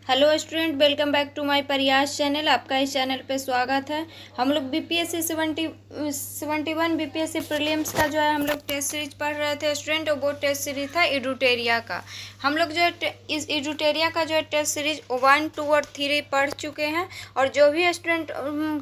Hello student, welcome back to my Prayas channel. आपका इस channel पे स्वागत है। हम लोग बीपीएससी 71 बीपीएससी प्रीलिम्स का जो है हम लोग टेस्ट सीरीज पढ़ रहे थे स्टूडेंट। और वो टेस्ट सीरीज था एडुटेरिया का। हम लोग जो है इस एडुटेरिया का जो है टेस्ट सीरीज 1, 2 और 3 पढ़ चुके हैं। और जो भी student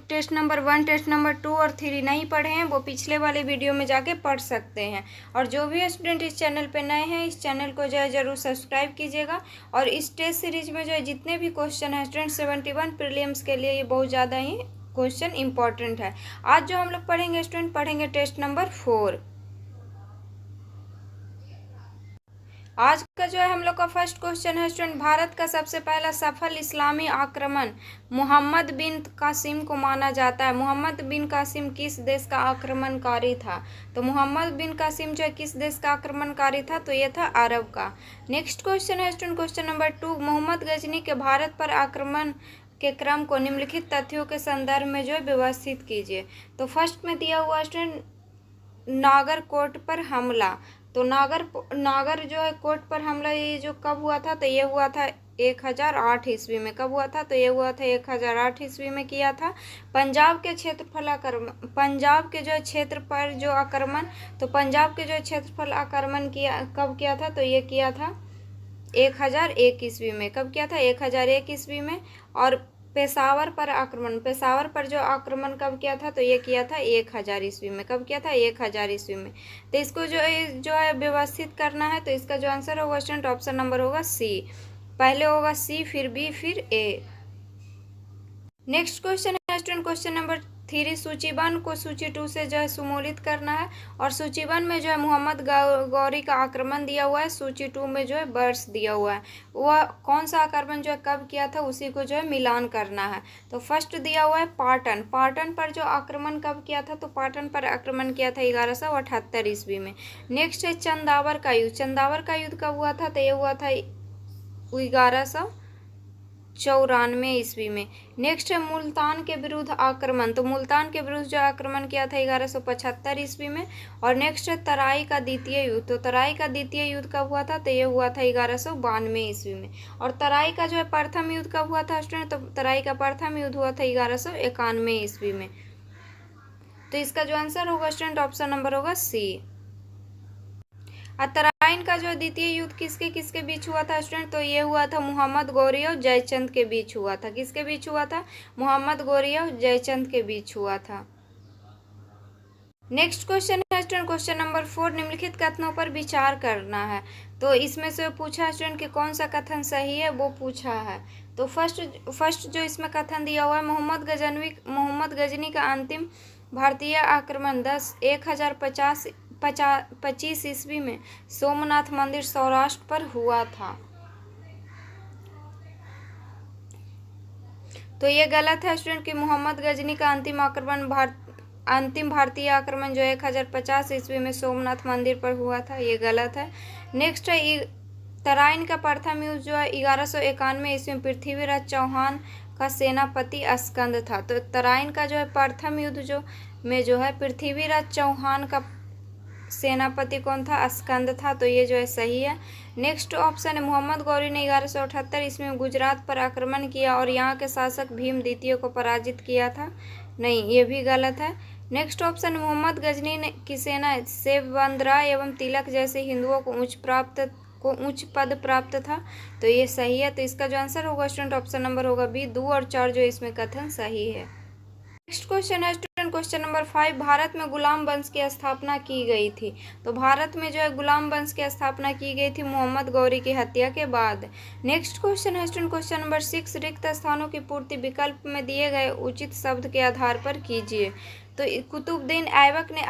test number 1, test number 2 और 3 नहीं पढ़े हैं वो पिछले वाले वीडियो में जाके पढ़ सकते हैं। और जो भी स्टूडेंट इस चैनल पे नए हैं इस चैनल को जो है ज़रूर सब्सक्राइब कीजिएगा। और इस टेस्ट सीरीज में जो है जितने भी क्वेश्चन हैं स्टूडेंट 71 प्रीलिम्स के लिए ये बहुत ज़्यादा ही क्वेश्चन इंपॉर्टेंट है। आज जो हम लोग पढ़ेंगे स्टूडेंट पढ़ेंगे टेस्ट नंबर 4। आज का जो है हम लोग का फर्स्ट क्वेश्चन है स्टूडेंट, भारत का सबसे पहला सफल इस्लामी आक्रमण मोहम्मद बिन कासिम को माना जाता है। मोहम्मद बिन कासिम किस देश का आक्रमणकारी था? तो मोहम्मद बिन कासिम जो है किस देश का आक्रमणकारी था? तो ये था अरब का। नेक्स्ट क्वेश्चन है student question number 2, Mohammad Ghazni के भारत पर आक्रमण के क्रम को निम्नलिखित तथ्यों के संदर्भ में जो है व्यवस्थित कीजिए। तो फर्स्ट में दिया हुआ स्टूडेंट नागरकोट पर हमला। तो नागर जो है कोट पर हमला ये जो कब हुआ था? तो ये हुआ था 1008 ईस्वी में। कब हुआ था? तो ये हुआ था 1008 ईस्वी में किया था। पंजाब के क्षेत्रफल आक्रमण, पंजाब के जो है क्षेत्र पर जो आक्रमण, तो पंजाब के जो क्षेत्रफल आक्रमण किया कब किया था? तो ये किया था 1001 ईस्वी में। कब किया था? 1001 ईस्वी में। और पेशावर पर आक्रमण, पेशावर पर जो आक्रमण कब किया था? तो ये किया था 1000 ईस्वी में। कब किया था? 1000 ईस्वी में। तो इसको जो है व्यवस्थित करना है। तो इसका जो आंसर होगा स्टूडेंट ऑप्शन नंबर होगा सी। पहले होगा सी, फिर बी, फिर ए। नेक्स्ट क्वेश्चन है स्टूडेंट क्वेश्चन नंबर 3, सूचीबद्ध को सूची 2 से जो है सुमोलित करना है। और सूचीबद्ध में जो है मोहम्मद गौरी का आक्रमण दिया हुआ है, सूची 2 में जो है वर्ष दिया हुआ है। वह कौन सा आक्रमण जो है कब किया था उसी को जो है मिलान करना है। तो फर्स्ट दिया हुआ है पाटन, पाटन पर जो आक्रमण कब किया था? तो पाटन पर आक्रमण किया था 1178 ईस्वी में। नेक्स्ट है चंदावर का युद्ध, चंदावर का युद्ध कब हुआ था? तो ये हुआ था 1194 ईस्वी में। नेक्स्ट है मुल्तान के विरुद्ध आक्रमण, तो मुल्तान के विरुद्ध जो आक्रमण किया था 1175 ईस्वी में। और नेक्स्ट है तराई का द्वितीय युद्ध, तो तराई का द्वितीय युद्ध कब हुआ था? तो ये हुआ था 1192 ईस्वी में। और तराई का जो है प्रथम युद्ध कब हुआ था स्टूडेंट? तो तराई का प्रथम युद्ध हुआ था 1191 ईस्वी में। तो इसका जो आंसर होगा स्टूडेंट ऑप्शन नंबर होगा सी। तराइन का जो द्वितीय युद्ध किसके किसके बीच हुआ था स्टूडेंट? तो ये हुआ था मोहम्मद गौरी और जयचंद के बीच हुआ था। किसके बीच हुआ था? मोहम्मद गौरी और जयचंद के बीच हुआ था। नेक्स्ट क्वेश्चन है स्टूडेंट क्वेश्चन नंबर 4, निम्नलिखित कथनों पर विचार करना है। तो इसमें से पूछा स्टूडेंट कि कौन सा कथन सही है वो पूछा है। तो फर्स्ट जो इसमें कथन दिया हुआ है, मोहम्मद गजनी का अंतिम भारतीय आक्रमण 1025 ईस्वी में सोमनाथ मंदिर सौराष्ट्र पर हुआ था। तो ये गलत है स्टूडेंट कि मोहम्मद गजनी का अंतिम भारतीय आक्रमण जो 1050 ईस्वी में सोमनाथ मंदिर पर हुआ था, ये गलत है। नेक्स्ट है तराइन का प्रथम युद्ध जो है 1191 ईस्वी में पृथ्वीराज चौहान का सेनापति स्कंद था। तो तराइन का जो है प्रथम युद्ध जो है पृथ्वीराज चौहान का सेनापति कौन था? स्कंद था। तो ये जो है सही है। नेक्स्ट ऑप्शन है मोहम्मद गौरी ने 1178 ईस्वी में गुजरात पर आक्रमण किया और यहाँ के शासक भीम द्वितीय को पराजित किया था। नहीं, ये भी गलत है। नेक्स्ट ऑप्शन मोहम्मद गजनी की सेना सेबंदराय एवं तिलक जैसे हिंदुओं को उच्च पद प्राप्त था। तो ये सही है। तो इसका जो आंसर होगा स्टूडेंट ऑप्शन नंबर होगा बी, 2 और 4 जो इसमें कथन सही है। नेक्स्ट क्वेश्चन है स्टूडेंट क्वेश्चन नंबर 5, भारत में गुलाम वंश की स्थापना की गई थी। तो भारत में जो है गुलाम वंश की स्थापना की गई थी मोहम्मद गौरी की हत्या के बाद। नेक्स्ट क्वेश्चन है स्टूडेंट क्वेश्चन नंबर 6, रिक्त स्थानों की पूर्ति विकल्प में दिए गए उचित शब्द के आधार पर कीजिए। तो कुतुबुद्दीन ऐबक ने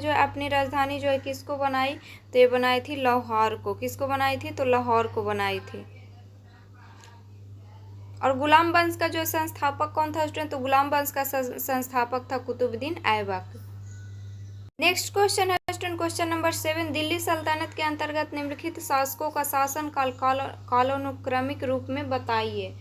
जो है अपनी राजधानी जो है किसको बनाई? तो ये बनाई थी लाहौर को। किसको बनाई थी? तो लाहौर को बनाई थी। और गुलाम वंश का जो संस्थापक कौन था स्टूडेंट? तो गुलाम वंश का संस्थापक था कुतुबुद्दीन ऐबक। नेक्स्ट क्वेश्चन है स्टूडेंट क्वेश्चन नंबर 7, दिल्ली सल्तनत के अंतर्गत निम्नलिखित शासकों का शासन काल कालानुक्रमिक रूप में बताइए।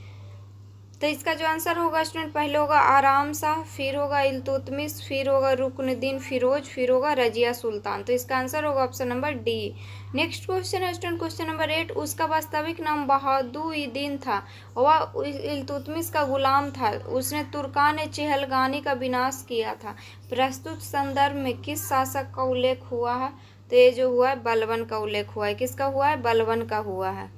तो इसका जो आंसर होगा स्टूडेंट पहले होगा आराम शाह, फिर होगा इल्तुतमिश, फिर होगा रुकनुद्दीन फिरोज, फिर होगा रजिया सुल्तान। तो इसका आंसर होगा option number D. Next question है स्टूडेंट क्वेश्चन नंबर 8, उसका वास्तविक नाम बहादुद्दीन था, वह इल्तुतमिश का गुलाम था, उसने तुर्कान चहलगानी का विनाश किया था। प्रस्तुत संदर्भ में किस शासक का उल्लेख हुआ है? तो ये जो हुआ है बलबन का उल्लेख हुआ है। किसका हुआ है? बलबन का हुआ है।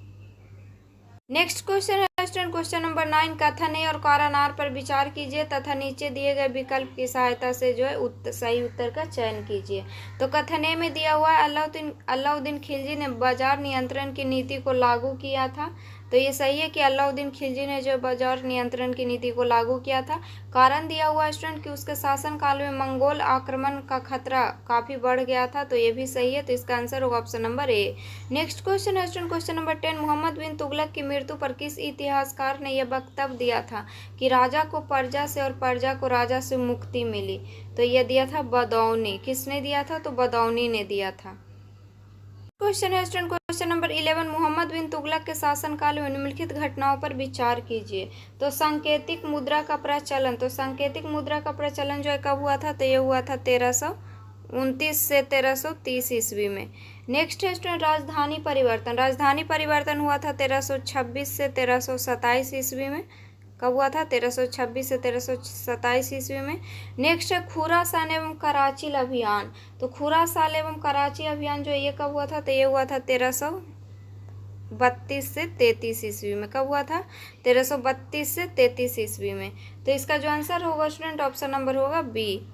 नेक्स्ट क्वेश्चन है स्टूडेंट क्वेश्चन नंबर 9, कथन ए और कारण आर पर विचार कीजिए तथा नीचे दिए गए विकल्प की सहायता से जो है सही उत्तर का चयन कीजिए। तो कथन ए में दिया हुआ है अलाउद्दीन खिलजी ने बाजार नियंत्रण की नीति को लागू किया था। तो ये सही है कि अलाउद्दीन खिलजी ने जो बाजार नियंत्रण की नीति को लागू किया था। कारण दिया हुआ है स्टूडेंट कि उसके शासनकाल में मंगोल आक्रमण का खतरा काफ़ी बढ़ गया था। तो ये भी सही है। तो इसका आंसर होगा option number A. Next question है स्टूडेंट क्वेश्चन नंबर 10, मोहम्मद बिन तुगलक की मृत्यु पर किस इतिहासकार ने यह वक्तव्य दिया था कि राजा को प्रजा से और प्रजा को राजा से मुक्ति मिली? तो यह दिया था बदौनी। किसने दिया था? तो बदौनी ने दिया था। क्वेश्चन है स्टूडेंट क्वेश्चन नंबर 11, मोहम्मद बिन तुगलक के शासनकाल में निम्नलिखित घटनाओं पर विचार कीजिए। तो सांकेतिक मुद्रा का प्रचलन, तो सांकेतिक मुद्रा का प्रचलन जो है कब हुआ था? तो ये हुआ था 1329 से 1330 ईस्वी में। नेक्स्ट है स्टूडेंट राजधानी परिवर्तन, राजधानी परिवर्तन हुआ था 1326 से 1327 ईस्वी में। कब हुआ था? 1326 से 1327 ईस्वी में। नेक्स्ट है खुरासान एवं कराची अभियान, तो खुरासान एवं कराची अभियान जो ये कब हुआ था? तो ये हुआ था 1332 से 33 ईस्वी में। कब हुआ था? 1332 से 33 ईस्वी में। तो इसका जो आंसर होगा स्टूडेंट ऑप्शन नंबर होगा बी।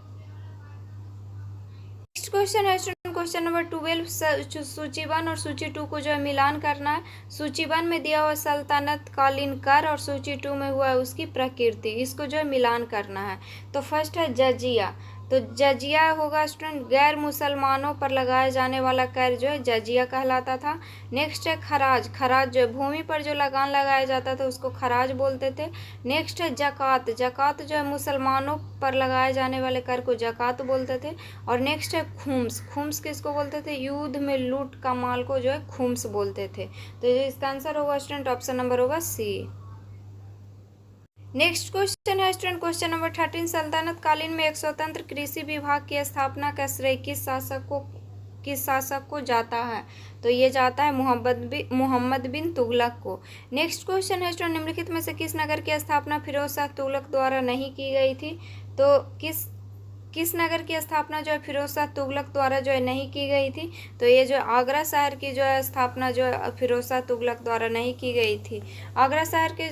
नेक्स्ट क्वेश्चन है स्टूडेंट क्वेश्चन नंबर 12, सूची 1 और सूची 2 को जो है मिलान करना है। सूची 1 में दिया हुआ सल्तनत कालीन कर और सूची 2 में हुआ है उसकी प्रकृति, इसको जो है मिलान करना है। तो फर्स्ट है जजिया, तो जजिया होगा स्टूडेंट गैर मुसलमानों पर लगाया जाने वाला कर जो है जजिया कहलाता था। नेक्स्ट है खराज, खराज जो है भूमि पर जो लगान लगाया जाता था उसको खराज बोलते थे। नेक्स्ट है जकात, जकात जो है मुसलमानों पर लगाए जाने वाले कर को जकात बोलते थे। और नेक्स्ट है खुम्स, खुम्स किसको बोलते थे? युद्ध में लूट का माल को जो है खुम्स बोलते थे। तो इसका आंसर होगा स्टूडेंट ऑप्शन नंबर होगा सी। नेक्स्ट क्वेश्चन है स्टूडेंट क्वेश्चन नंबर 13, सल्तनत कालीन में एक स्वतंत्र कृषि विभाग की स्थापना का श्रेय किस शासक को जाता है? तो ये जाता है मोहम्मद बिन तुगलक को। नेक्स्ट क्वेश्चन है स्टूडेंट निम्नलिखित में से किस नगर की स्थापना फिरोज शाह तुगलक द्वारा नहीं की गई थी? तो किस नगर की स्थापना जो है फिरोज शाह तुगलक द्वारा जो है नहीं की गई थी? तो ये जो आगरा शहर की जो है स्थापना जो है फिरोज शाह तुगलक द्वारा नहीं की गई थी। आगरा शहर के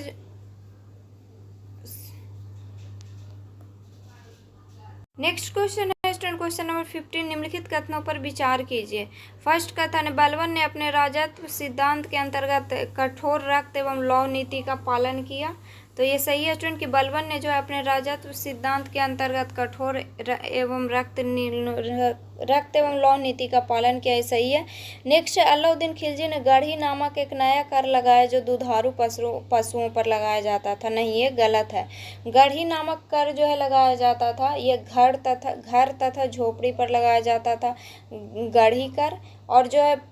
नेक्स्ट क्वेश्चन है स्टूडेंट क्वेश्चन नंबर 15, निम्नलिखित कथनों पर विचार कीजिए। फर्स्ट कथन है बलबन ने अपने राजत्व सिद्धांत के अंतर्गत कठोर रक्त एवं लौ नीति का पालन किया। तो ये सही है स्टूडेंट कि बलबन ने जो है अपने राजत्व सिद्धांत के अंतर्गत कठोर एवं रक्त एवं लौ नीति का पालन किया, ये सही है। नेक्स्ट है अलाउद्दीन खिलजी ने गढ़ी नामक एक नया कर लगाया जो दुधारू पशुओं पर लगाया जाता था। नहीं, ये गलत है। गढ़ी नामक कर जो है लगाया जाता था ये घर तथा झोपड़ी पर लगाया जाता था गढ़ी कर, और जो है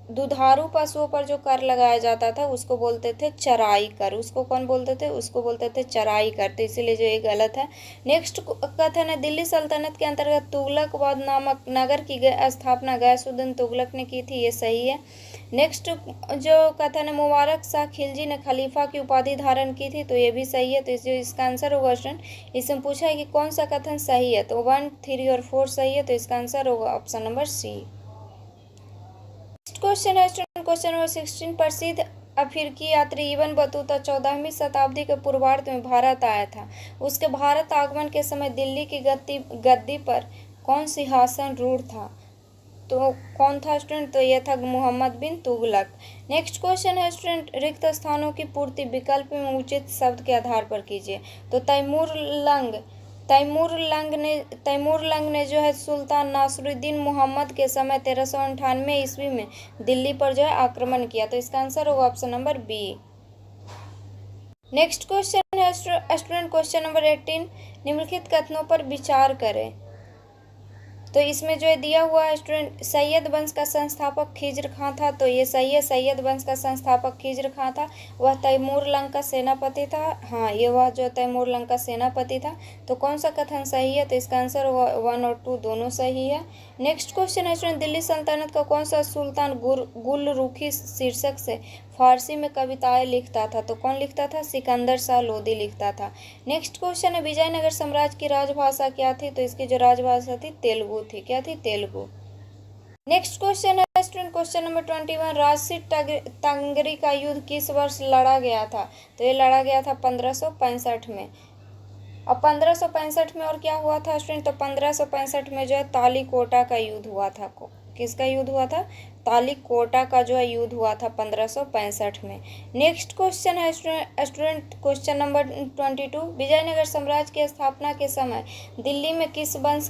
दुधारू पशुओं पर जो कर लगाया जाता था उसको बोलते थे चराई कर। उसको कौन बोलते थे? उसको बोलते थे चराई कर। तो इसीलिए जो ये गलत है। नेक्स्ट कथन है दिल्ली सल्तनत के अंतर्गत तुगलकाबाद नामक नगर की स्थापना गयासुद्दीन तुगलक ने की थी, ये सही है। नेक्स्ट जो कथन है मुबारक शाह खिलजी ने खलीफा की उपाधि धारण की थी, तो ये भी सही है। तो इसका आंसर होगा स्टूडेंट, इसमें पूछा है कि कौन सा कथन सही है, तो 1, 3 और 4 सही है। तो इसका आंसर होगा ऑप्शन नंबर सी। क्वेश्चन है स्टूडेंट क्वेश्चन नंबर 16, प्रसिद्ध अफ्रीकी यात्री इब्न बतूता 14वीं शताब्दी के पूर्वार्ध में भारत आया था। उसके भारत आगमन के समय दिल्ली की गद्दी पर कौन सिंहासन रूढ़ था? तो कौन था स्टूडेंट? तो यह था मोहम्मद बिन तुगलक। नेक्स्ट क्वेश्चन है स्टूडेंट रिक्त स्थानों की पूर्ति विकल्प में उचित शब्द के आधार पर कीजिए। तो तैमूर लंग ने जो है सुल्तान नासरुद्दीन मोहम्मद के समय 1398 ईस्वी में दिल्ली पर जो है आक्रमण किया। तो इसका आंसर होगा option number B. Next question है स्टूडेंट क्वेश्चन नंबर 18, निम्नलिखित कथनों पर विचार करें। तो इसमें जो है दिया हुआ है स्टूडेंट, सैयद वंश का संस्थापक खिज्र खां था। तो ये सही है, सैयद वंश का संस्थापक खिज्र खां था। वह तैमूर लंग का सेनापति था। हाँ, ये वह जो तैमूर लंग का सेनापति था। तो कौन सा कथन सही है? तो इसका आंसर 1 और 2 दोनों सही है। नेक्स्ट क्वेश्चन है स्टूडेंट, दिल्ली सल्तनत का कौन सा सुल्तान गुलरुखी शीर्षक से फारसी में कविताएं लिखता था? तो कौन लिखता था? सिकंदर शाह लोदी लिखता था। नेक्स्ट क्वेश्चन है, विजयनगर साम्राज्य की राजभाषा क्या थी? तो इसकी जो राजभाषा थी तेलुगु थी। क्या थी? तेलुगु। नेक्स्ट क्वेश्चन है स्टूडेंट, क्वेश्चन नंबर 21, राजसी तंगरी का युद्ध किस वर्ष लड़ा गया था? तो ये लड़ा गया था 1565 में। और 1565 में और क्या हुआ था स्टूडेंट? तो 1565 में जो है तालीकोटा का युद्ध हुआ था। किसका युद्ध हुआ था? तालीकोटा का जो है युद्ध हुआ था 1565 में। नेक्स्ट क्वेश्चन है स्टूडेंट, क्वेश्चन नंबर 22, विजयनगर साम्राज्य की स्थापना के समय दिल्ली में किस वंश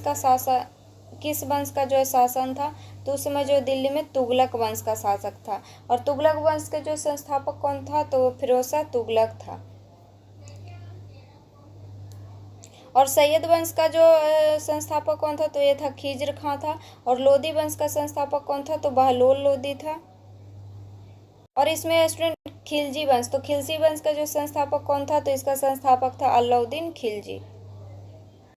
का जो है शासन था? तो उस समय जो दिल्ली में तुगलक वंश का शासक था। और तुगलक वंश के जो संस्थापक कौन था? तो फिरोज शाह तुगलक था। और सैयद वंश का जो संस्थापक कौन था? तो ये था खिज्र खां था। और लोदी वंश का संस्थापक कौन था? तो बहलोल लोदी था। और इसमें स्टूडेंट खिलजी वंश, तो खिलजी वंश का जो संस्थापक कौन था? तो इसका संस्थापक था अलाउद्दीन खिलजी।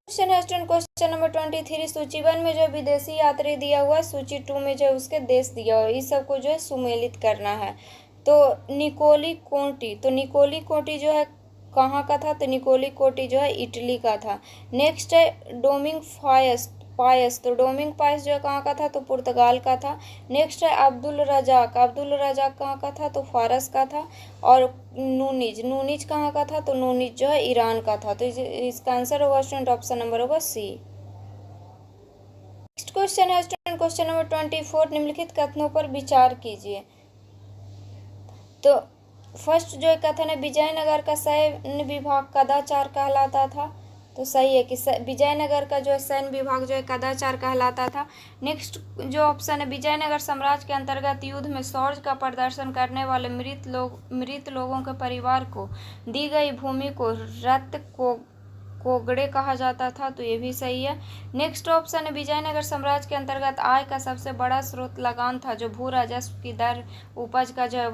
क्वेश्चन है स्टूडेंट, क्वेश्चन नंबर 23, सूची 1 में जो विदेशी यात्री दिया हुआ है, सूची 2 में जो उसके देश दिया हुआ है, इस सबको जो है सुमेलित करना है। तो निकोली कोटी, तो निकोली कोटी जो है कहाँ का था? तो निकोली कोटी जो है इटली का था। नेक्स्ट है डोमिंग पायस, तो डोमिंग पायस जो है कहाँ का था? तो पुर्तगाल का था। नेक्स्ट है अब्दुल रजाक कहाँ का था? तो फारस का था। और नूनिज कहाँ का था? तो नूनिज जो है ईरान का था। तो इसका आंसर होगा स्टूडेंट ऑप्शन नंबर होगा सी। नेक्स्ट क्वेश्चन है स्टूडेंट, क्वेश्चन नंबर 24, निम्नलिखित कथनों पर विचार कीजिए। तो फर्स्ट जो कथन है, विजयनगर का सैन्य विभाग कदाचार कहलाता था। तो सही है कि विजयनगर का जो है सैन्य विभाग जो है कदाचार कहलाता था। नेक्स्ट जो ऑप्शन है, विजयनगर साम्राज्य के अंतर्गत युद्ध में शौर्य का प्रदर्शन करने वाले मृत लोगों के परिवार को दी गई भूमि को रक्त कोगड़े कहा जाता था। तो ये भी सही है। नेक्स्ट ऑप्शन है, विजयनगर साम्राज्य के अंतर्गत आय का सबसे बड़ा स्रोत लगान था, जो भू राजस्व की दर उपज का जो है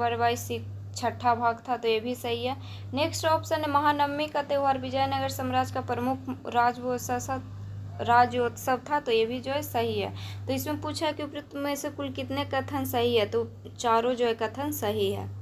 6वां भाग था। तो ये भी सही है। नेक्स्ट ऑप्शन है, महानवमी का त्यौहार विजयनगर साम्राज्य का प्रमुख राज्योत्सव था। तो ये भी जो है सही है। तो इसमें पूछा है कि उपरोक्त में से कुल कितने कथन सही है? तो चारों जो है कथन सही है।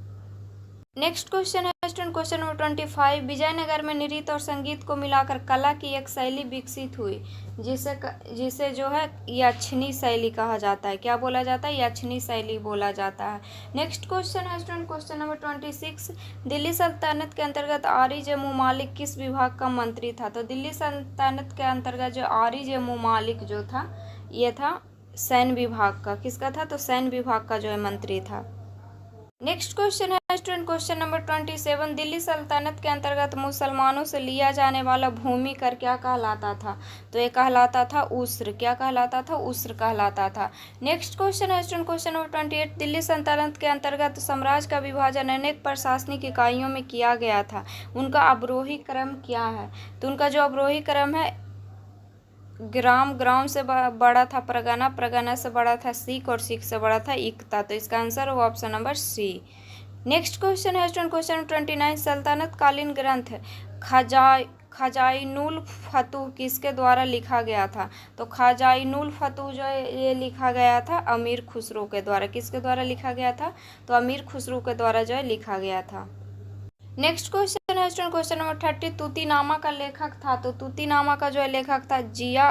नेक्स्ट क्वेश्चन है स्टूडेंट, क्वेश्चन नंबर 25, विजयनगर में नृत्य और संगीत को मिलाकर कला की एक शैली विकसित हुई, जिसे जो है यक्षिणी शैली कहा जाता है। क्या बोला जाता है? यक्षिणी शैली बोला जाता है। नेक्स्ट क्वेश्चन है स्टूडेंट, क्वेश्चन नंबर 26, दिल्ली सल्तनत के अंतर्गत आरिज मुमालिक किस विभाग का मंत्री था? तो दिल्ली सल्तनत के अंतर्गत जो आरिज मुमालिक जो था, ये था सैन्य विभाग का। किसका था? तो सैन्य विभाग का जो है मंत्री था। नेक्स्ट क्वेश्चन है स्टूडेंट, क्वेश्चन नंबर 27, दिल्ली सल्तनत के अंतर्गत मुसलमानों से लिया जाने वाला भूमि कर क्या कहलाता था? तो ये कहलाता था उस्र। क्या कहलाता था? उस्र कहलाता था। नेक्स्ट क्वेश्चन है स्टूडेंट, क्वेश्चन नंबर 28, दिल्ली सल्तनत के अंतर्गत साम्राज्य का विभाजन अनेक प्रशासनिक इकाइयों में किया गया था, उनका अवरोही क्रम क्या है? तो उनका जो अवरोही क्रम है, ग्राम से बड़ा था परगना से बड़ा था सिख, और सिख से बड़ा था इक्ता। तो इसका आंसर होगा option number C. Next question है स्टूडेंट, क्वेश्चन 29, सल्तनत कालीन ग्रंथ खजाइनुल फतूह किसके द्वारा लिखा गया था? तो खजाइनुल फतूह जो है ये लिखा गया था अमीर खुसरो के द्वारा। किसके द्वारा लिखा गया था? तो अमीर खुसरो के द्वारा जो है लिखा गया था। नेक्स्ट क्वेश्चन है स्टूडेंट, क्वेश्चन नंबर 30, तूतीनामा का लेखक था। तो तूतीनामा का जो है लेखक था जिया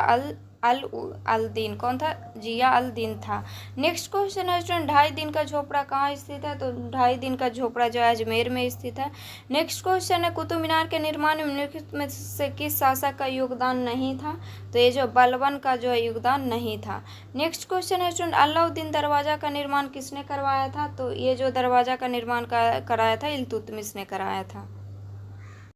अल दीन। कौन था? जिया अल दीन था। नेक्स्ट क्वेश्चन है स्टूडेंट, 2.5 दिन का झोपड़ा कहाँ स्थित है? तो 2.5 दिन का झोपड़ा जो है अजमेर में स्थित है। नेक्स्ट क्वेश्चन है, कुतुब मीनार के निर्माण में निम्नलिखित में से किस शासक का योगदान नहीं था? तो ये जो बलबन का जो है योगदान नहीं था। नेक्स्ट क्वेश्चन है स्टूडेंट, अलाउद्दीन दरवाजा का निर्माण किसने करवाया था? तो ये जो दरवाजा का निर्माण कराया था इल्तुतमिश ने कराया था।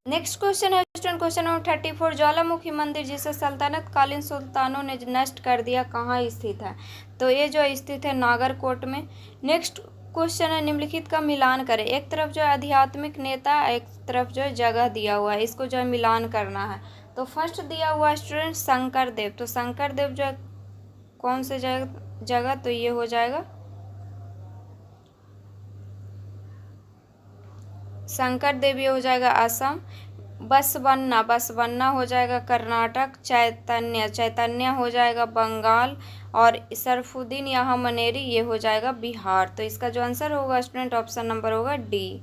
नेक्स्ट क्वेश्चन है स्टूडेंट, क्वेश्चन नंबर 34, ज्वालामुखी मंदिर जिसे सल्तनत कालीन सुल्तानों ने नष्ट कर दिया कहाँ स्थित है? तो ये जो स्थित है नागरकोट में। नेक्स्ट क्वेश्चन है, निम्नलिखित का मिलान करें। एक तरफ जो है आध्यात्मिक नेता, एक तरफ जो है जगह दिया हुआ है, इसको जो है मिलान करना है। तो फर्स्ट दिया हुआ स्टूडेंट शंकर देव। तो शंकर देव जो है कौन से जगह, तो ये हो जाएगा शंकर देव, ये हो जाएगा असम। बसवन्ना हो जाएगा कर्नाटक। चैतन्य हो जाएगा बंगाल। और सरफुद्दीन यहाँ मनेरी, ये हो जाएगा बिहार। तो इसका जो आंसर होगा स्टूडेंट ऑप्शन नंबर होगा डी।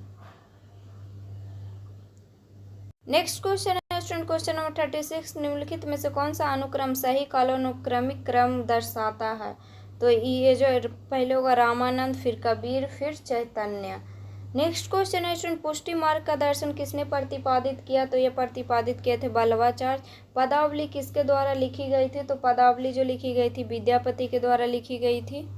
नेक्स्ट क्वेश्चन है स्टूडेंट क्वेश्चन नंबर 36, निम्नलिखित में से कौन सा अनुक्रम सही कालानुक्रमिक क्रम दर्शाता है? तो ये जो पहले होगा रामानंद, फिर कबीर, फिर चैतन्य। नेक्स्ट क्वेश्चन है स्टूडेंट पुष्टि मार्ग का दर्शन किसने प्रतिपादित किया? तो ये प्रतिपादित किए थे बल्लवाचार्य। पदावली किसके द्वारा लिखी गई थी? तो पदावली जो लिखी गई थी विद्यापति के द्वारा लिखी गई थी।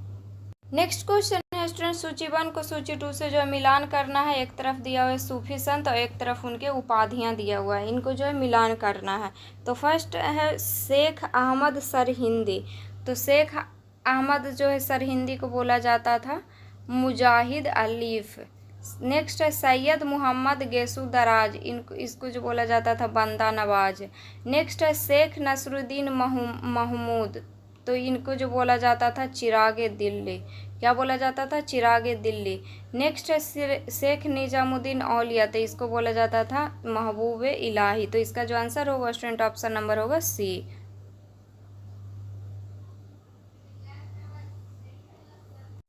नेक्स्ट क्वेश्चन है स्टूडेंट सूची 1 को सूची 2 से जो है मिलान करना है। एक तरफ दिया हुआ है सूफी संत और एक तरफ उनके उपाधियां दिया हुआ है, इनको जो है मिलान करना है। तो फर्स्ट है शेख अहमद सरहिंदी। तो शेख अहमद जो है सरहिंदी को बोला जाता था मुजाहिद अलीफ। नेक्स्ट है सैयद मोहम्मद गेसू दराज, इसको जो बोला जाता था बंदा नवाज। नेक्स्ट है शेख नसरुद्दीन महमूद, तो इनको जो बोला जाता था चिरागे दिल्ली। क्या बोला जाता था? चिरागे दिल्ली। नेक्स्ट है शेख निजामुद्दीन औलिया, तो इसको बोला जाता था महबूब इलाही। तो इसका जो आंसर होगा स्टूडेंट ऑप्शन नंबर होगा सी।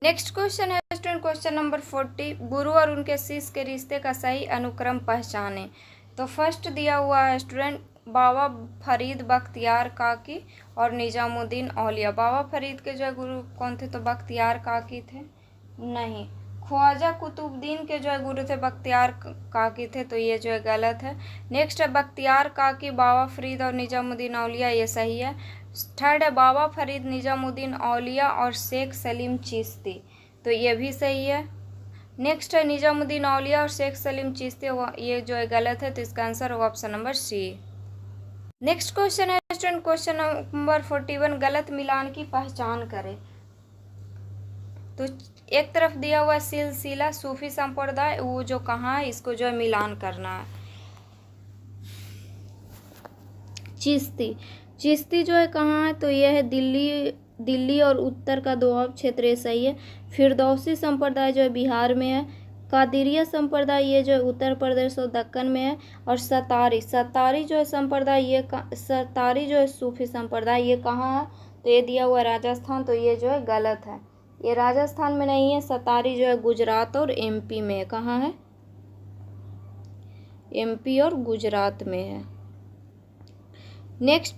नेक्स्ट क्वेश्चन है स्टूडेंट क्वेश्चन नंबर 40, गुरु और उनके शिष्य के रिश्ते का सही अनुक्रम पहचाने। तो फर्स्ट दिया हुआ है स्टूडेंट बाबा फरीद बख्तियार काकी और निजामुद्दीन औलिया। बाबा फरीद के जो है गुरु कौन थे? तो बख्तियार काकी थे। नहीं, ख्वाजा कुतुबुद्दीन के जो है गुरु थे बख्तियार काकी थे, तो ये जो है गलत है। नेक्स्ट है बख्तियार काकी, बाबा फरीद और निजामुद्दीन औलिया, ये सही है। थर्ड है बाबा फरीद, निजामुद्दीन औलिया और शेख सलीम चिश्ती, तो ये भी सही है। नेक्स्ट है निजामुद्दीन औलिया और शेख सलीम चिश्ती, ये जो है गलत है। तो इसका आंसर होगा option number C. Next question है स्टूडेंट क्वेश्चन नंबर 41, गलत मिलान की पहचान करें। तो एक तरफ दिया हुआ सिलसिला सूफी संप्रदाय, वो जो कहाँ है, इसको जो है मिलान करना है। चिश्ती जो है कहाँ है? तो यह है दिल्ली और उत्तर का दोआब क्षेत्र, ये सही है। फिरदौसी संप्रदाय जो है बिहार में है। कादिरिया संप्रदाय ये जो है उत्तर प्रदेश और दक्कन में है। और सतारी जो है संप्रदाय, सतारी जो है सूफी संप्रदाय, ये कहाँ है? तो ये दिया हुआ राजस्थान, तो ये जो है गलत है, ये राजस्थान में नहीं है। सतारी जो है गुजरात और एमपी में है। कहाँ है? एमपी और गुजरात में है। नेक्स्ट,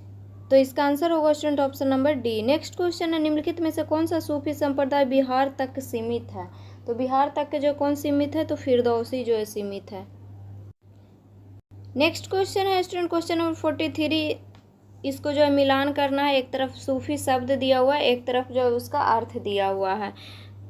तो इसका आंसर होगा student option number D. Next question है निम्नलिखित में से कौन सा सूफी संप्रदाय बिहार तक सीमित है? तो बिहार तक के जो कौन सीमित है? तो फिरदौसी जो है सीमित है। नेक्स्ट क्वेश्चन है स्टूडेंट क्वेश्चन नंबर 43, इसको जो है मिलान करना है। एक तरफ सूफी शब्द दिया हुआ है, एक तरफ जो है उसका अर्थ दिया हुआ है।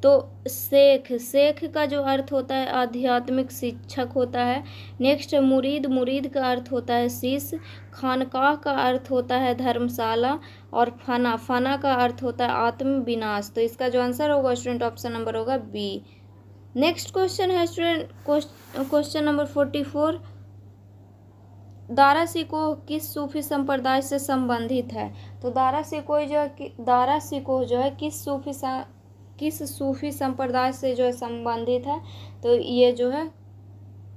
तो शेख का जो अर्थ होता है आध्यात्मिक शिक्षक होता है। नेक्स्ट मुरीद का अर्थ होता है शिष्य। खानकाह का अर्थ होता है धर्मशाला। और फना का अर्थ होता है आत्म विनाश। तो इसका जो आंसर होगा स्टूडेंट ऑप्शन नंबर होगा बी। नेक्स्ट क्वेश्चन है student question number 44, Dara Shikoh किस सूफी संप्रदाय से संबंधित है? तो दारा शिकोह जो है किस सूफी संप्रदाय से जो है संबंधित है? तो ये जो है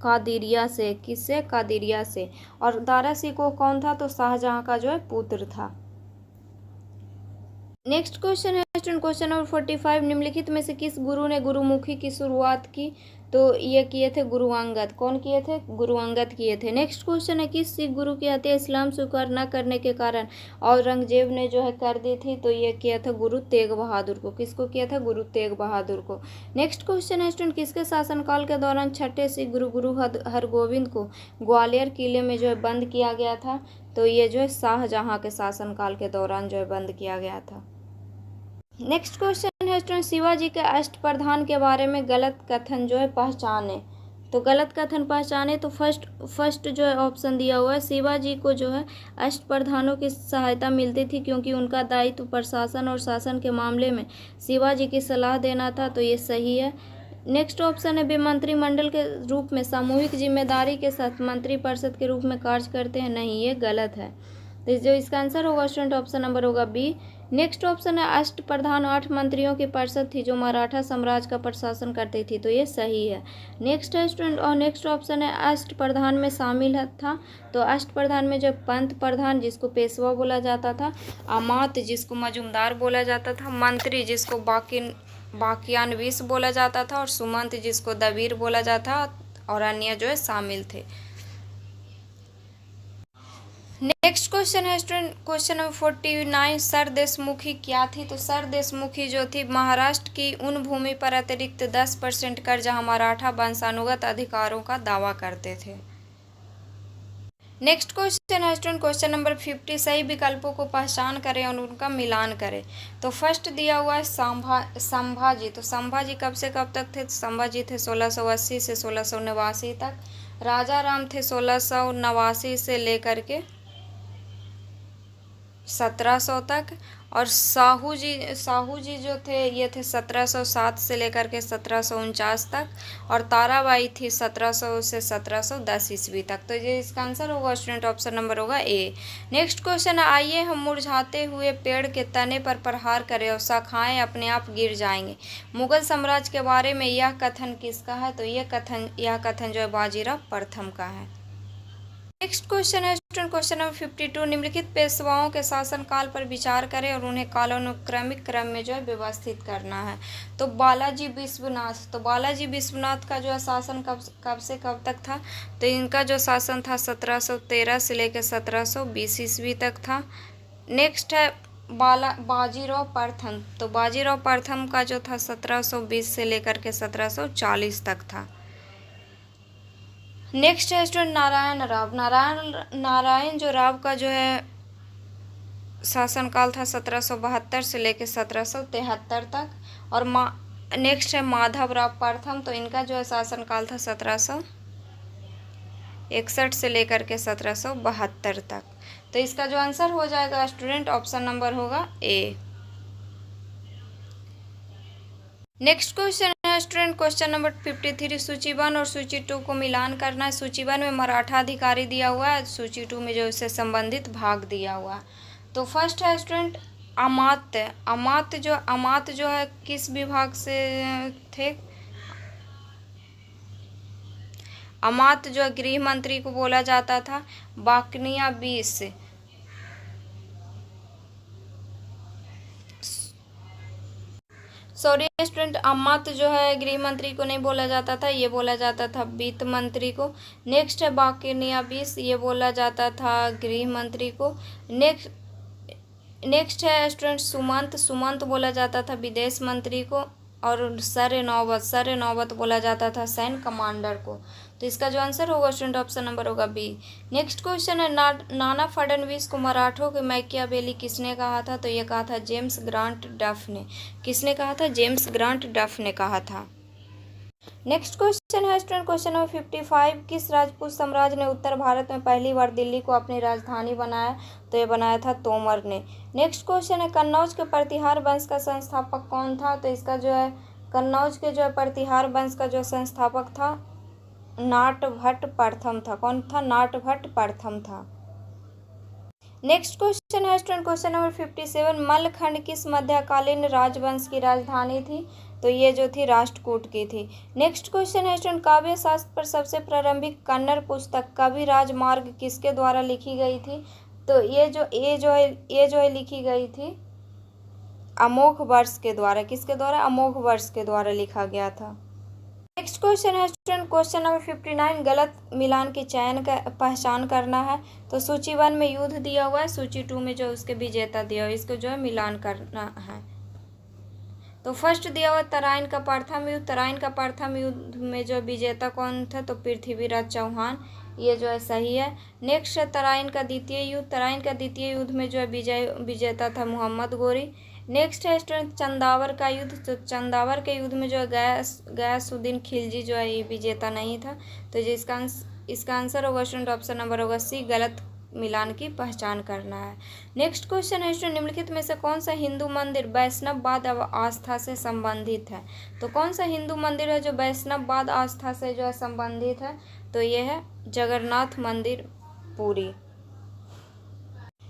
कादिरिया से। किससे? कादिरिया से। और दारा शिकोह कौन था? तो शाहजहां का जो है पुत्र था। नेक्स्ट क्वेश्चन है स्टूडेंट क्वेश्चन नंबर 45, निम्नलिखित में से किस गुरु ने गुरुमुखी की शुरुआत की? तो ये किए थे गुरु अंगद। कौन किए थे? गुरु अंगद किए थे। नेक्स्ट क्वेश्चन है किस सिख गुरु की हत्या इस्लाम स्वीकार न करने के कारण औरंगजेब ने जो है कर दी थी? तो ये किया था गुरु तेग बहादुर को। किसको किया था? गुरु तेग बहादुर को। नेक्स्ट क्वेश्चन है स्टूडेंट किसके शासनकाल के दौरान छठे सिख गुरु हरगोविंद को ग्वालियर किले में जो है बंद किया गया था? तो ये जो है शाहजहां के शासनकाल के दौरान जो है बंद किया गया था। नेक्स्ट क्वेश्चन है स्टूडेंट शिवाजी के अष्टप्रधान के बारे में गलत कथन जो है पहचाने। तो गलत कथन पहचाने, तो फर्स्ट जो है ऑप्शन दिया हुआ है शिवाजी को जो है अष्टप्रधानों की सहायता मिलती थी क्योंकि उनका दायित्व प्रशासन और शासन के मामले में शिवाजी की सलाह देना था। तो ये सही है। नेक्स्ट ऑप्शन है वे मंत्रिमंडल के रूप में सामूहिक जिम्मेदारी के साथ मंत्रिपरिषद के रूप में कार्य करते हैं। नहीं, ये गलत है। तो जो इसका आंसर होगा स्टूडेंट ऑप्शन नंबर होगा बी। नेक्स्ट ऑप्शन है अष्ट प्रधान 8 मंत्रियों की परिषद थी जो मराठा साम्राज्य का प्रशासन करती थी, तो ये सही है। नेक्स्ट है स्टूडेंट, और नेक्स्ट ऑप्शन है अष्ट प्रधान में शामिल था, तो अष्ट प्रधान में जो पंत प्रधान जिसको पेशवा बोला जाता था, अमात्य जिसको मजूमदार बोला जाता था, मंत्री जिसको बाकियानवीस बोला जाता था, और सुमंत जिसको दबीर बोला जाता, और अन्य जो है शामिल थे। नेक्स्ट क्वेश्चन है student, question number 49, sir Deshmukhi क्या थी? तो सर देशमुखी जो थी महाराष्ट्र की उन भूमि पर अतिरिक्त 10% कर जहां मराठा वंशानुगत अधिकारों का दावा करते थे। नेक्स्ट क्वेश्चन है स्टूडेंट, क्वेश्चन नंबर 50, सही विकल्पों को पहचान करें और उनका मिलान करें। तो फर्स्ट दिया हुआ है संभाजी। तो संभाजी कब से कब तक थे? तो संभाजी थे 1680 से 1689 तक। राजा राम थे 1689 से लेकर के 1700 तक, और साहू जी जो थे ये थे 1707 से लेकर के 1749 तक, और ताराबाई थी 1700 से 1710 ईस्वी तक। तो ये इसका आंसर होगा स्टूडेंट ऑप्शन नंबर होगा ए। नेक्स्ट क्वेश्चन है, आइए हम मुरझाते हुए पेड़ के तने पर प्रहार करें और शाखाएं अपने आप गिर जाएंगे। मुगल साम्राज्य के बारे में यह कथन किसका है? तो यह कथन जो है बाजीराव प्रथम का है। नेक्स्ट क्वेश्चन है स्टूडेंट, क्वेश्चन नंबर 52, निम्नलिखित पेशवाओं के शासनकाल पर विचार करें और उन्हें कालानुक्रमिक क्रम में जो है व्यवस्थित करना है। तो बालाजी विश्वनाथ का जो है शासन कब से कब तक था? तो इनका जो शासन था 1713 से लेकर 1720 ईस्वी तक था। नेक्स्ट है बाजीराव प्रथम। तो बाजीराव प्रथम का जो था 1720 से लेकर के 1740 तक था। नेक्स्ट है स्टूडेंट नारायण जो राव का जो है शासनकाल था 1772 से लेकर 1773 तक। और नेक्स्ट है माधव राव प्रथम। तो इनका जो है शासनकाल था 1761 से लेकर के 1772 तक। तो इसका जो आंसर हो जाएगा स्टूडेंट ऑप्शन नंबर होगा ए। नेक्स्ट क्वेश्चन है स्टूडेंट, क्वेश्चन नंबर 53, सूची 1 और सूची 2 को मिलान करना है। सूची 1 में मराठा अधिकारी दिया हुआ है, सूची 2 में जो इससे संबंधित भाग दिया हुआ है। तो फर्स्ट है स्टूडेंट अमात्य। अमात्य जो है किस विभाग से थे? अमात्य जो गृह मंत्री को बोला जाता था। बाकनिया 20, सॉरी स्टूडेंट, अमात्य जो है गृह मंत्री को नहीं बोला जाता था, ये बोला जाता था वित्त मंत्री को। नेक्स्ट है बाकनिया 20, ये बोला जाता था गृह मंत्री को। नेक्स्ट है स्टूडेंट सुमंत बोला जाता था विदेश मंत्री को। और सर नौबत बोला जाता था सैन्य कमांडर को। तो इसका जो आंसर होगा स्टूडेंट ऑप्शन नंबर होगा बी। नेक्स्ट क्वेश्चन है, नाना फडणवीस को मराठों के मैकियावेली किसने कहा था? तो ये कहा था जेम्स ग्रांट डफ ने। किसने कहा था? जेम्स ग्रांट डफ ने कहा था। नेक्स्ट क्वेश्चन है स्टूडेंट, क्वेश्चन नंबर 55, किस राजपूत साम्राज्य ने उत्तर भारत में पहली बार दिल्ली को अपनी राजधानी बनाया? तो ये बनाया था तोमर ने। नेक्स्ट क्वेश्चन है, कन्नौज के प्रतिहार वंश का संस्थापक कौन था? तो इसका जो है कन्नौज के जो है प्रतिहार वंश का जो संस्थापक था नाटभट्ट प्रथम था। कौन था? नाटभट्ट प्रथम था। नेक्स्ट क्वेश्चन है स्टूडेंट, क्वेश्चन नंबर 57, मल्लखंड किस मध्यकालीन राजवंश की राजधानी थी? तो ये जो थी राष्ट्रकूट की थी। नेक्स्ट क्वेश्चन है स्टूडेंट, काव्य शास्त्र पर सबसे प्रारंभिक कन्नड़ पुस्तक कवि राजमार्ग किसके द्वारा लिखी गई थी? तो ये जो है लिखी गई थी अमोघ वर्ष के द्वारा। किसके द्वारा? अमोघ वर्ष के द्वारा लिखा गया था। नेक्स्ट क्वेश्चन है स्टूडेंट, क्वेश्चन नंबर 59, गलत मिलान की चयन का पहचान करना है। तो सूची 1 में युद्ध दिया हुआ है, सूची 2 में जो उसके विजेता दिया हुआ है, इसको जो है मिलान करना है। तो फर्स्ट दिया हुआ तराइन का प्रथम युद्ध। तराइन का प्रथम युद्ध में जो विजेता कौन था? तो पृथ्वीराज चौहान, ये जो है सही है। नेक्स्ट है तराइन का द्वितीय युद्ध। तराइन का द्वितीय युद्ध में जो है विजेता था मोहम्मद गोरी। नेक्स्ट है स्टूडेंट चंदावर का युद्ध। तो चंदावर के युद्ध में जो है गयासुद्दीन खिलजी जो है ये विजेता नहीं था। तो जो इसका आंसर होगा स्टूडेंट ऑप्शन नंबर होगा सी, गलत मिलान की पहचान करना है। नेक्स्ट क्वेश्चन है स्टूडेंट, निम्नलिखित में से कौन सा हिंदू मंदिर वैष्णववाद आस्था से संबंधित है? तो कौन सा हिंदू मंदिर है जो वैष्णववाद आस्था से जो है संबंधित है? तो ये है जगन्नाथ मंदिर पुरी।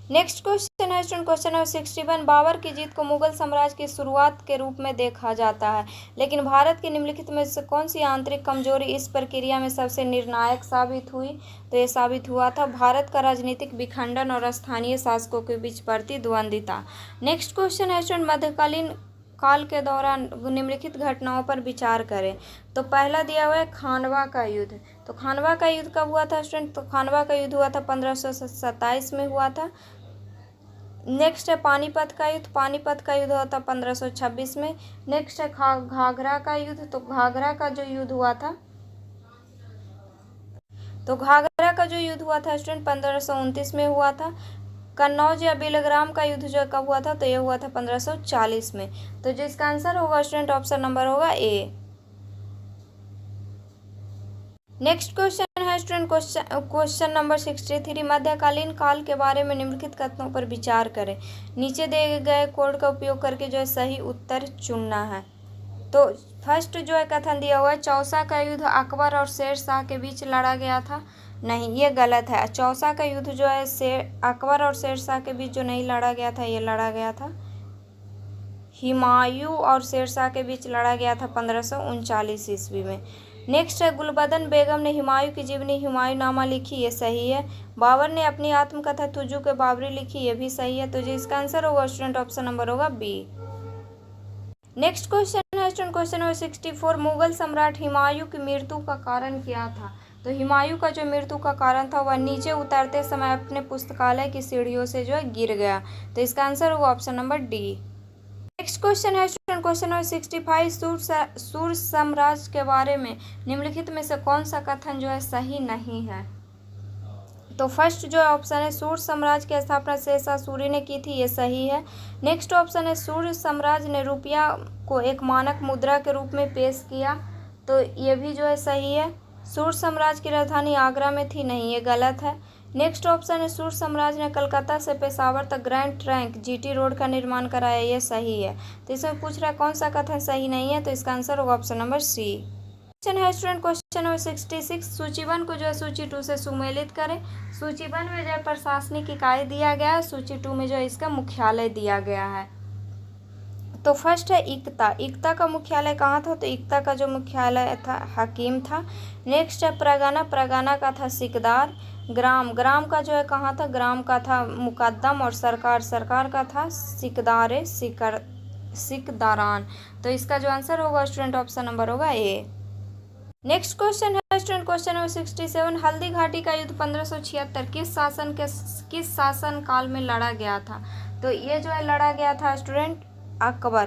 नेक्स्ट क्वेश्चन है स्टूडेंट, क्वेश्चन नंबर 61, बाबर की जीत को मुगल साम्राज्य की शुरुआत के रूप में देखा जाता है, लेकिन भारत की निम्नलिखित में से कौन सी आंतरिक कमजोरी इस प्रक्रिया में सबसे निर्णायक साबित हुई? तो ये साबित हुआ था भारत का राजनीतिक विखंडन और स्थानीय शासकों के बीच बढ़ती द्वंद्वता। नेक्स्ट क्वेश्चन है स्टूडेंट, मध्यकालीन काल के दौरान निम्नलिखित घटनाओं पर विचार करें। तो पहला दिया हुआ है खानवा का युद्ध। तो खानवा का युद्ध कब हुआ था स्टूडेंट? तो खानवा का युद्ध हुआ था 1527 में हुआ था। नेक्स्ट है पानीपत का युद्ध। पानीपत का युद्ध हुआ था 1526 में। नेक्स्ट है घाघरा का युद्ध। तो घाघरा का जो युद्ध हुआ था स्टूडेंट 1529 में हुआ था। कन्नौज या बेलग्राम का युद्ध जो कब हुआ था? तो ये हुआ था 1540 में। तो जो इसका आंसर होगा स्टूडेंट ऑप्शन नंबर होगा ए। नेक्स्ट क्वेश्चन है स्टूडेंट, क्वेश्चन नंबर 63, मध्यकालीन काल के बारे में निम्नलिखित कथनों पर विचार करें। नीचे दिए गए कोड का उपयोग करके जो है सही उत्तर चुनना है। तो फर्स्ट जो है कथन दिया हुआ है, चौसा का युद्ध अकबर और शेर शाह के बीच लड़ा गया था। नहीं, ये गलत है। चौसा का युद्ध जो है अकबर और शेर शाह के बीच जो नहीं लड़ा गया था, ये लड़ा गया था हुमायूं और शेर शाह के बीच लड़ा गया था 1539 ईस्वी में। नेक्स्ट है गुलबदन बेगम ने हुमायूं की जीवनी हुमायूंनामा लिखी, ये सही है। बाबर ने अपनी आत्मकथा तुजू के बाबरी लिखी, ये भी सही है। तो जो इसका आंसर होगा स्टूडेंट ऑप्शन नंबर होगा बी। नेक्स्ट क्वेश्चन है स्टूडेंट, क्वेश्चन नंबर 64, मुगल सम्राट हुमायूं की मृत्यु का कारण क्या था? तो हुमायूं का जो मृत्यु का कारण था वह नीचे उतरते समय अपने पुस्तकालय की सीढ़ियों से जो है गिर गया। तो इसका आंसर होगा option number D. Next question है स्टूडेंट, क्वेश्चन नंबर 65, सूर साम्राज्य के बारे में निम्नलिखित में से कौन सा कथन जो है सही नहीं है? तो फर्स्ट जो ऑप्शन है, सूर साम्राज्य की स्थापना शेरशाह सूरी ने की थी, ये सही है। नेक्स्ट ऑप्शन है, सूर साम्राज्य ने रुपया को एक मानक मुद्रा के रूप में पेश किया, तो ये भी जो है सही है। सूर साम्राज्य की राजधानी आगरा में थी, नहीं, ये गलत है। नेक्स्ट ऑप्शन है, सूर साम्राज्य ने कलकत्ता से पेशावर तक ग्रैंड ट्रंक जीटी रोड का निर्माण कराया, ये सही है। तो इसमें पूछ रहा है कौन सा कथन सही नहीं है, तो इसका आंसर होगा ऑप्शन नंबर सी। क्वेश्चन है स्टूडेंट, क्वेश्चन नंबर 66, सूची 1 को जो है सूची 2 से सुमेलित करें। सूची 1 में जो है प्रशासनिक इकाई दिया गया है, सूची 2 में जो है इसका मुख्यालय दिया गया है। तो फर्स्ट है इकता। इकता का मुख्यालय कहाँ था? तो इकता का जो मुख्यालय था हकीम था। नेक्स्ट है प्रगना। प्रगना का था सिकदार। ग्राम। ग्राम का जो है कहाँ था? ग्राम का था मुकद्दम। और सरकार। सरकार का था सिकदारान। तो इसका जो आंसर होगा स्टूडेंट ऑप्शन नंबर होगा ए। नेक्स्ट क्वेश्चन है student, question number 67, Haldi Ghati का युद्ध 1576 किस शासन काल में लड़ा गया था? तो ये जो है लड़ा गया था स्टूडेंट अकबर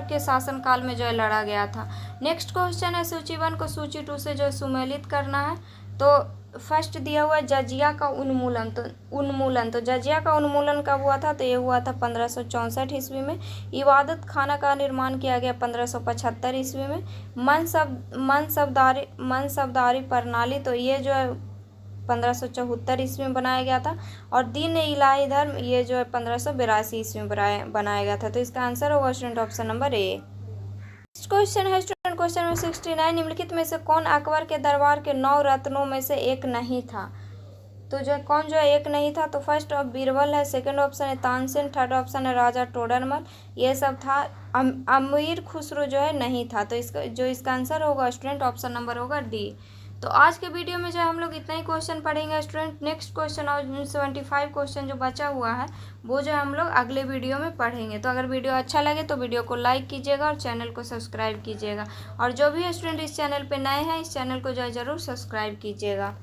के शासन काल में जो है लड़ा गया था। नेक्स्ट क्वेश्चन है, सूची 1 को सूची 2 से जो है सुमेलित करना है। तो फर्स्ट दिया हुआ है जजिया का उन्मूलन। तो जजिया का उन्मूलन कब हुआ था? तो ये हुआ था 1564 ईस्वी में। इबादत खाना का निर्माण किया गया 1575 ईस्वी में। मनसबदारी प्रणाली, तो ये जो है 1574 ईस्वी में बनाया गया था। और दीन इलाही धर्म, ये जो है 1582 ईस्वी में बनाया गया था। तो इसका आंसर होगा student option number A. Next question है स्टूडेंट, क्वेश्चन नंबर 69, निम्नलिखित में से कौन अकबर के दरबार के 9 रत्नों में से एक नहीं था? तो जो कौन जो है एक नहीं था? तो फर्स्ट बीरबल है, सेकंड ऑप्शन है तानसेन, थर्ड ऑप्शन है राजा टोडरमल, ये सब था। अमीर खुसरो जो है नहीं था। तो इसका आंसर होगा स्टूडेंट ऑप्शन नंबर होगा डी। तो आज के वीडियो में जो है हम लोग इतना ही क्वेश्चन पढ़ेंगे स्टूडेंट। नेक्स्ट क्वेश्चन और 75 क्वेश्चन जो बचा हुआ है वो जो हम लोग अगले वीडियो में पढ़ेंगे। तो अगर वीडियो अच्छा लगे तो वीडियो को लाइक कीजिएगा और चैनल को सब्सक्राइब कीजिएगा। और जो भी स्टूडेंट इस चैनल पे नए हैं, इस चैनल को जो है ज़रूर सब्सक्राइब कीजिएगा।